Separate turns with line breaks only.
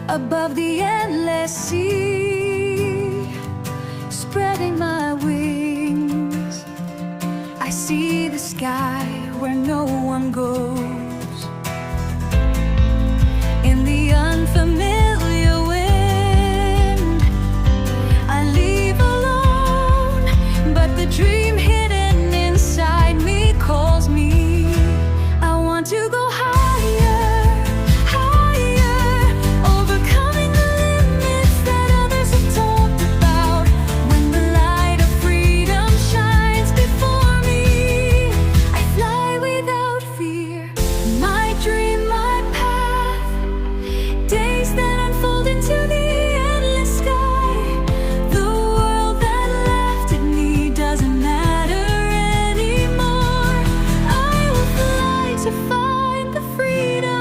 above the endless sea, spreading my wings. I see the sky where no one goes. In the unfamiliar